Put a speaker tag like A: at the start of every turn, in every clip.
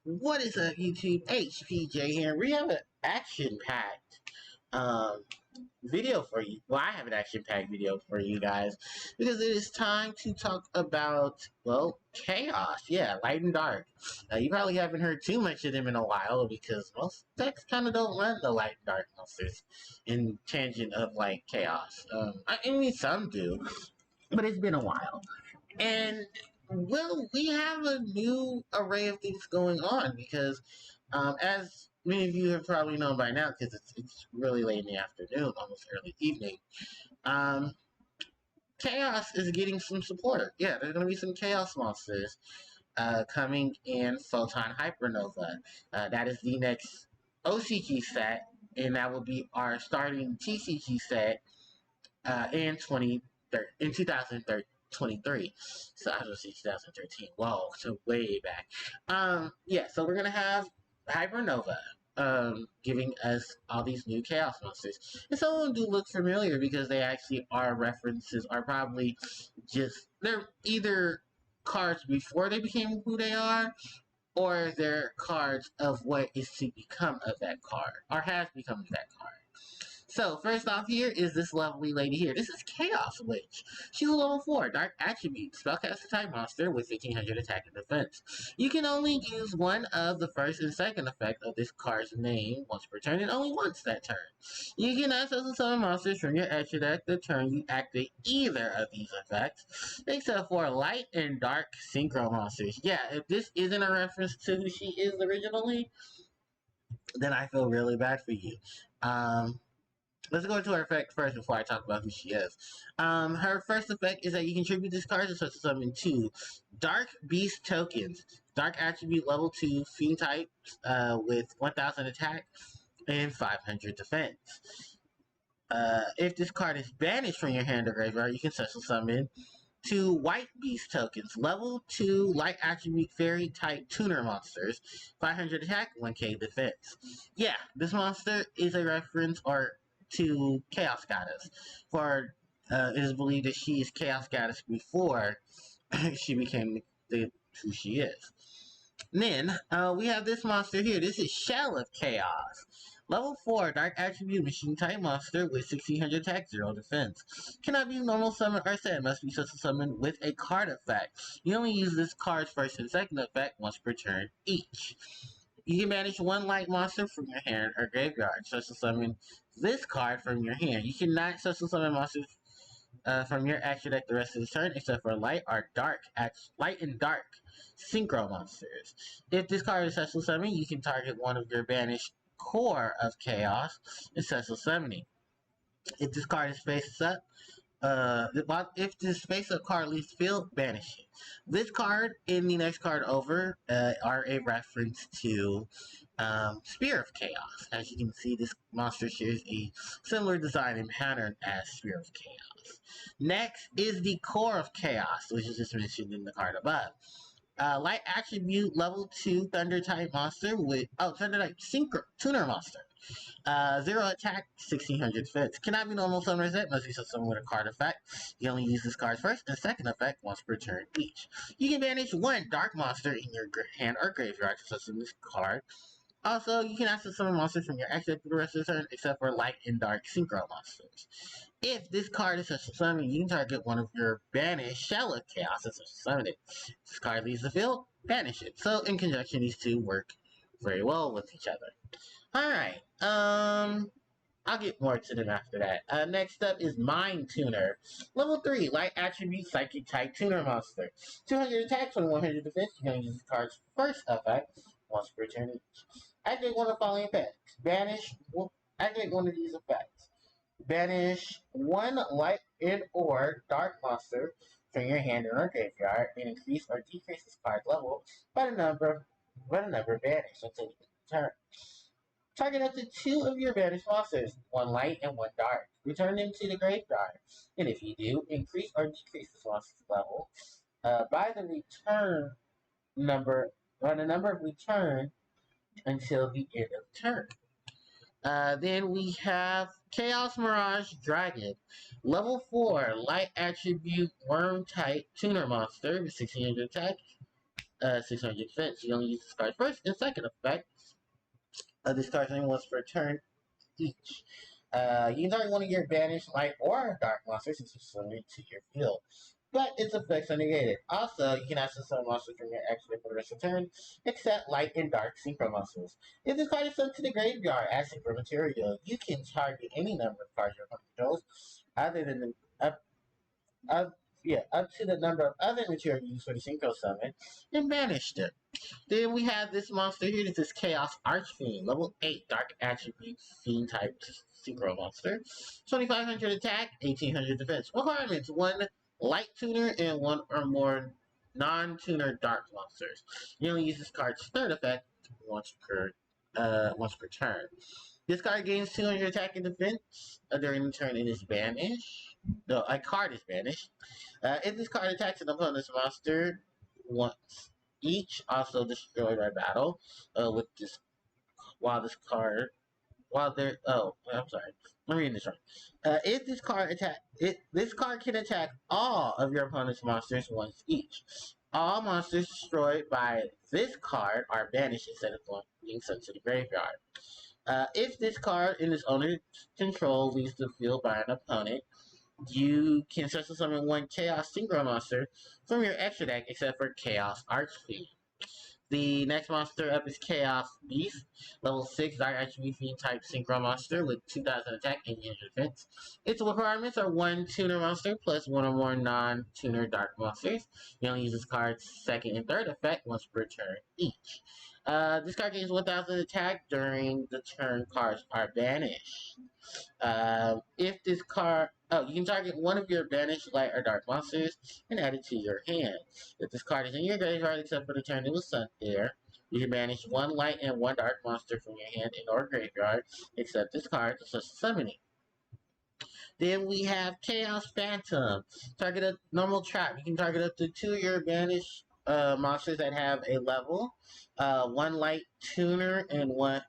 A: What is up, YouTube? HPJ here. We have an action-packed video for you. Well, I have an action-packed video for you guys because it is time to talk about, well, chaos. Yeah, light and dark. You probably haven't heard too much of them in a while because most decks kind of don't run the light and dark monsters in tangent of like chaos. I mean, some do, but it's been a while. And well, we have a new array of things going on because, as many of you have probably known by now, because it's really late in the afternoon, almost early evening, um, Chaos is getting some support. Yeah, there's going to be some Chaos monsters coming in Photon Hypernova. That is the next OCG set, and that will be our starting TCG set in 2023. So I was say 2013. Whoa, so way back. Yeah, so we're gonna have Hypernova giving us all these new chaos monsters. And some of them do look familiar because they actually are references, are probably just they're either cards before they became who they are, or they're cards of what is to become of that card, or has become of that card. So, first off here is this lovely lady here. This is Chaos Witch. She's a level 4, Dark Attribute, Spellcaster type monster with 1500 attack and defense. You can only use one of the first and second effect of this card's name once per turn, and only once that turn. You can access summon monsters from your extra deck the turn you activate either of these effects, except for Light and Dark Synchro monsters. Yeah, if this isn't a reference to who she is originally, then I feel really bad for you. Let's go into her effect first before I talk about who she is. Her first effect is that you contribute this card to such a summon 2 Dark Beast tokens. Dark Attribute level 2 Fiend type with 1000 attack and 500 defense. If this card is banished from your hand or graveyard, you can special summon 2 White Beast tokens. Level 2 Light Attribute Fairy type tuner monsters. 500 attack, 1k defense. Yeah, this monster is a reference to Chaos Goddess. For it is believed that she is Chaos Goddess before she became who she is. And then we have this monster here. This is Shell of Chaos. Level 4 Dark Attribute Machine type monster with 1600 attack, 0 defense. Cannot be normal summon or set. Must be special summon with a card effect. You only use this card's first and second effect once per turn each. You can banish one light monster from your hand or graveyard. Special summon this card from your hand. You cannot special summon monsters from your extra deck the rest of the turn, except for light and dark synchro monsters. If this card is special summoned, you can target one of your banished core of chaos and special summoning. If this card is face up, if this face-up card leaves the field, banish it. This card and the next card over are a reference to Spear of Chaos. As you can see, this monster shares a similar design and pattern as Spear of Chaos. Next is the Core of Chaos, which is just mentioned in the card above. Light Attribute level 2 Thunder type monster with Thunder type Synchro tuner monster. 0 attack, 1600 defense. Cannot be normal summon set, must be summoned with a card effect. You only use this card's first and second effect once per turn each. You can banish one dark monster in your hand or graveyard to summon this card. Also, you can access summon monsters from your extra for the rest of the turn, except for light and dark synchro monsters. If this card is special summoned, you can target one of your banished Shell of Chaos and special summon it. If this card leaves the field, banish it. So, in conjunction, these two work very well with each other. Alright, I'll get more to them after that. Next up is Mind Tuner. Level 3, Light Attribute Psychic type tuner monster. 200 attack, 2100 defense. You can use this card's first effect once per turn each. Activate one of the following effects. Activate one of these effects. Banish one light and or dark monster from your hand or graveyard and increase or decrease this card level by the number banished until you turn. Target up to 2 of your banished monsters, 1 light and 1 dark. Return them to the graveyard, and if you do, increase or decrease this monster's level by the number of return until the end of the turn. Then we have Chaos Mirage Dragon, level 4, Light Attribute Worm type tuner monster with 1600 attack 600 defense. You only use this card first and second effect. This card's name was for turn each. You can target one of your banished light or dark monsters since it's limited to your field. But its effects are negated. Also, you can access some monsters from your action for the rest of the turn, except light and dark synchro monsters. If this card is sent to the graveyard as synchro material, you can target any number of cards your opponent controls, other than up, up to the number of other material used for the synchro summon, and banish them. Then we have this monster here. This is Chaos Archfiend, level 8, Dark Attribute Fiend type Synchro monster. 2500 attack, 1800 defense. Requirements: 1 light tuner and 1 or more non-tuner dark monsters. You only use this card's third effect once per turn. This card gains 200 attack and defense during the turn and is banished. No, a card is banished. If this card attacks an opponent's monster once each, also destroyed by battle. With this, while this card, while there, oh, I'm sorry, I'm reading this wrong. If this card this card can attack all of your opponent's monsters once each. All monsters destroyed by this card are banished instead of being sent to the graveyard. If this card in its owner's control leaves the field by an opponent, you can special summon 1 Chaos Synchro monster from your extra deck, except for Chaos Archfiend. The next monster up is Chaos Beast, level 6 Dark Attribute Fiend type Synchro monster with 2000 attack and 800 defense. Its requirements are 1 tuner monster plus 1 or more non-tuner dark monsters. You only use this card's second and third effect once per turn each. This card gains 1000 attack during the turn cards are banished. If this card, you can target one of your banished light or dark monsters and add it to your hand. If this card is in your graveyard except for the turn it was sent there, you can banish 1 light and 1 dark monster from your hand and or graveyard, except this card is just summoning. Then we have Chaos Phantom. Target a normal trap. You can target up to 2 of your banished monsters that have a level, 1 light tuner and 1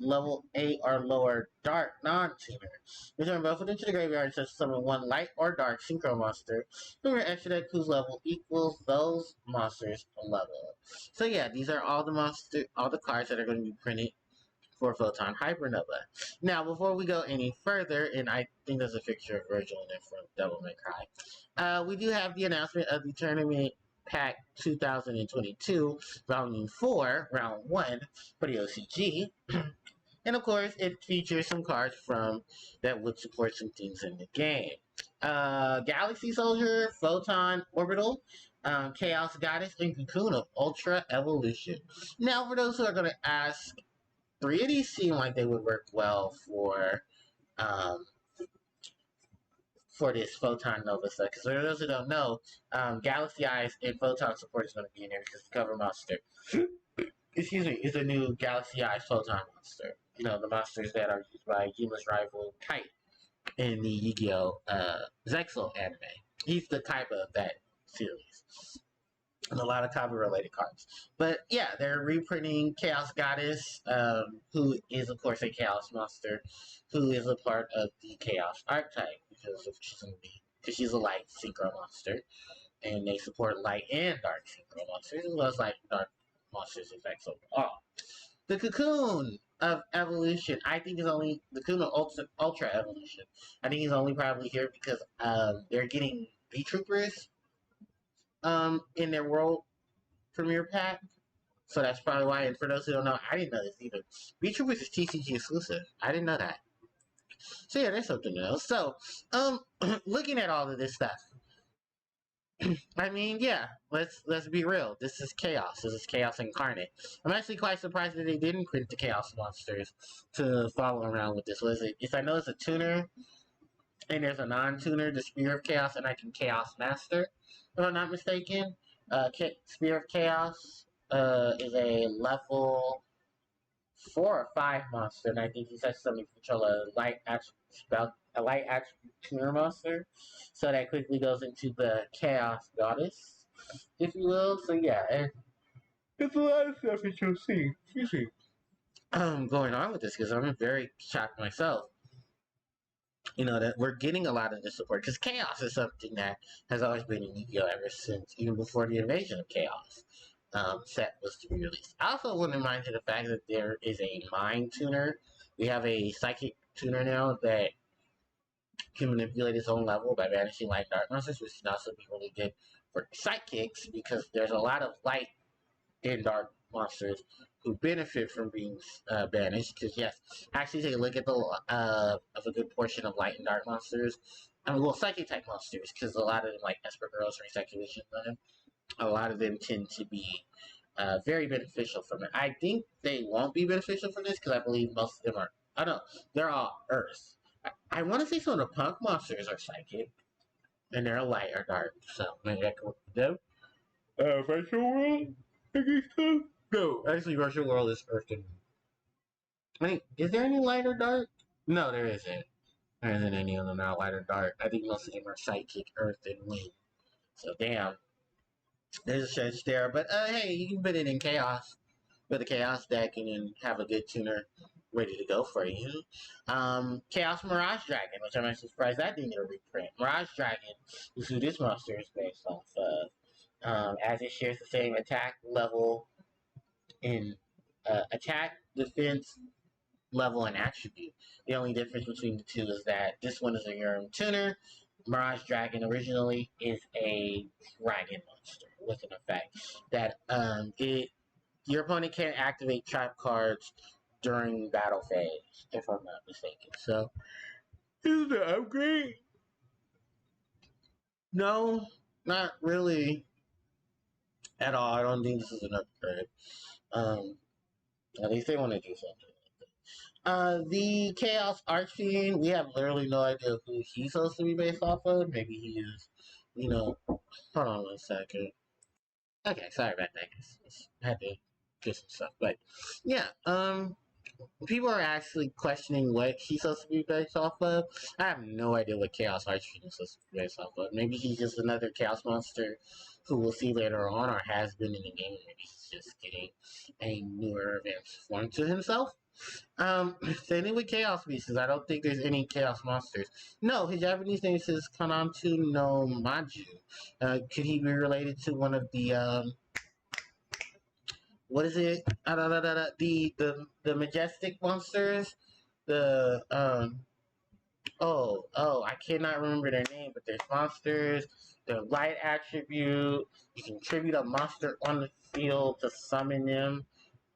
A: level 8 or lower dark non-tuner. Return both of them to the graveyard and such summon 1 light or dark synchro monster from your extra deck whose level equals those monsters' level. So yeah, these are all the cards that are going to be printed for Photon Hypernova. Now, before we go any further, and I think there's a picture of Virgil in it from Devil May Cry, we do have the announcement of the Tournament Pack 2022, Volume 4, Round 1 for the OCG. And of course, it features some cards from that would support some things in the game. Galaxy Soldier, Photon Orbital, Chaos Goddess, and Cocoon of Ultra Evolution. Now, for those who are going to ask, 3 of these seem like they would work well for this Photon Nova set. Because for those who don't know, Galaxy Eyes and Photon support is going to be in there because the cover monster, excuse me, is a new Galaxy Eyes Photon monster. You know, the monsters that are used by Yuma's rival Kite in the Yu-Gi-Oh! Zexal anime. He's the type of that series. And a lot of cover-related cards. But yeah, they're reprinting Chaos Goddess, who is, of course, a Chaos monster, who is a part of the Chaos archetype, because she's a light synchro monster. And they support light and dark synchro monsters, as well as light and dark monsters effects overall. The Cocoon of Evolution, I think is only the Cocoon of Ultra Evolution. I think he's only probably here because they're getting V-Troopers in their world premiere pack. So that's probably why. And for those who don't know, I didn't know this either. V-Troopers is TCG exclusive. I didn't know that. So yeah, there's something to know. So, looking at all of this stuff, I mean, yeah, let's be real. This is Chaos. This is Chaos incarnate. I'm actually quite surprised that they didn't print the Chaos monsters to follow around with this. Was it? If I know it's a tuner, and there's a non-tuner, the Spear of Chaos, and I can Chaos Master, if I'm not mistaken. Spear of Chaos is a level 4 or 5 monster, and I think he says something to control a light attribute tuner monster. So that quickly goes into the Chaos Goddess, if you will. So yeah, and it's a lot of stuff that you'll see. Going on with this, because I'm very shocked myself. You know, that we're getting a lot of this support, because Chaos is something that has always been in Yu-Gi-Oh! Ever since, even before the invasion of Chaos. set was to be released. I also wouldn't mind to the fact that there is a mind tuner. We have a psychic tuner now that can manipulate its own level by banishing light and dark monsters, which can also be really good for psychics because there's a lot of light and dark monsters who benefit from being banished. Because yes, actually take a look at the of a good portion of light and dark monsters. I mean, well, psychic type monsters, because a lot of them, like Esper Girls or Speculation, a lot of them tend to be very beneficial from it. I think they won't be beneficial from this because I believe most of them are. Oh no, they're all Earth. I want to say some of the punk monsters are psychic, and they're light or dark. So maybe I can work with them. Virtual World, I guess so. No, actually, Virtual World is Earth and Moon. Wait, is there any light or dark? No, there isn't. There isn't any of them that are light or dark. I think most of them are psychic, Earth, and Moon. So damn, there's a stretch there. But hey, you can put it in Chaos with a Chaos deck and then have a good tuner ready to go for you. Chaos Mirage Dragon, which I'm actually surprised that didn't get a reprint. Mirage Dragon is who this monster is based off of. As it shares the same attack level in attack, defense, level, and attribute. The only difference between the two is that this one is a Urim tuner. Mirage Dragon originally is a dragon monster with an effect that your opponent can't activate trap cards during battle phase, if I'm not mistaken. So, is the upgrade? No, not really at all. I don't think this is an upgrade. At least they want to do something. The Chaos Archfiend, we have literally no idea who he's supposed to be based off of. Maybe he is, hold on one second. Okay, sorry about that. I had to get some stuff. But, yeah, people are actually questioning what he's supposed to be based off of. I have no idea what Chaos Archfiend is supposed to be based off of. Maybe he's just another Chaos monster who we'll see later on or has been in the game. Maybe he's just getting a newer advanced form to himself. Same thing with Chaos Beasts. I don't think there's any Chaos monsters. No, his Japanese name is Kanantu no Maju. Could he be related to one of the what is it? The majestic monsters. The I cannot remember their name, but there's monsters. They're light attribute. You can tribute a monster on the field to summon them.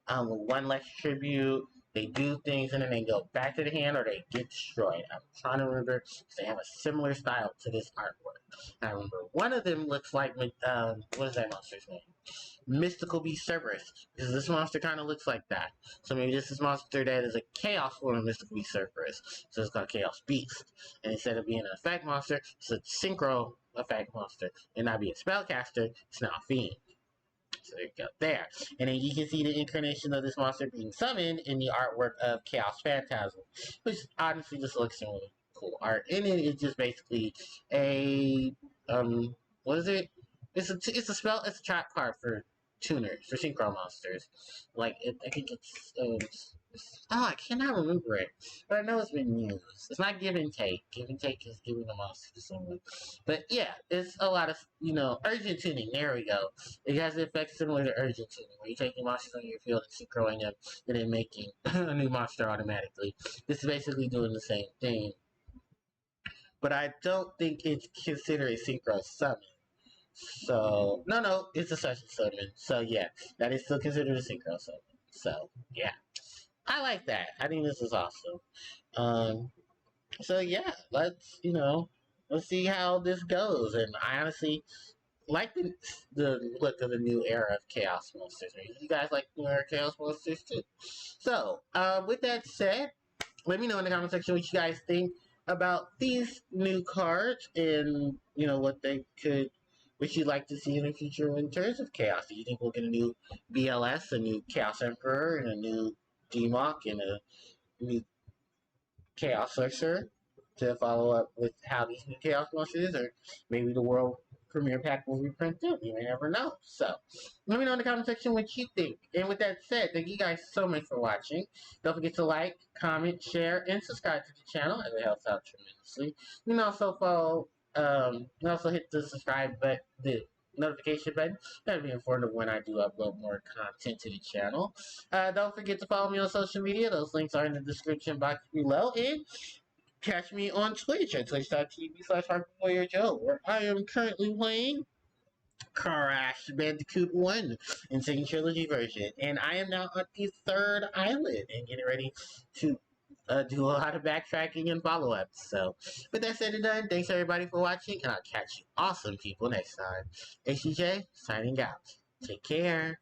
A: With one less tribute. They do things and then they go back to the hand or they get destroyed. I'm trying to remember because they have a similar style to this artwork. I remember one of them looks like what is that monster's name? Mystical Beast Cerberus, because this monster kind of looks like that. So maybe this is a monster that is a chaos form of Mystical Beast Cerberus. So it's called Chaos Beast. And instead of being an effect monster, it's a synchro effect monster. And not be a spellcaster, it's now a fiend. So there you go, there. And then you can see the incarnation of this monster being summoned in the artwork of Chaos Phantasm, which honestly just looks really cool art. And it is just basically a, what is it? It's a spell, it's a trap card for tuners, for synchro monsters. Like, I think I cannot remember it. But I know it's been used. It's not give and take. Give and take is giving a monster to someone. But yeah, it's a lot of, urgent tuning. There we go. It has the effect similar to urgent tuning, where you're taking monsters on your field and synchroing them, and then making a new monster automatically. This is basically doing the same thing. But I don't think it's considered a synchro summon. So, no, it's a such summon. So, yeah, that is still considered a synchro summon. So, yeah. I like that. I think this is awesome. So, yeah, let's see how this goes. And I honestly like the look of the new era of Chaos Monsters. You guys like the new era of Chaos Monsters, too? So, with that said, let me know in the comment section what you guys think about these new cards and, what you'd like to see in the future in terms of Chaos. Do you think we'll get a new BLS, a new Chaos Emperor, and a new DMOC, and a new Chaos Sorcerer to follow up with how these new Chaos Monsters, or maybe the World Premiere Pack will reprint them. You may never know. So, let me know in the comment section what you think. And with that said, thank you guys so much for watching. Don't forget to like, comment, share, and subscribe to the channel, as it helps out tremendously. You can also follow, you can also hit the subscribe button, notification button. That'll be informed of when I do upload more content to the channel. Don't forget to follow me on social media. Those links are in the description box below. And catch me on Twitch at twitch.tv/HarpieYugioh, where I am currently playing Crash Bandicoot 1 Insane Trilogy version. And I am now on the third island and getting ready to do a lot of backtracking and follow-ups. So, with that said and done, thanks everybody for watching, and I'll catch you awesome people next time. OCG, signing out. Take care.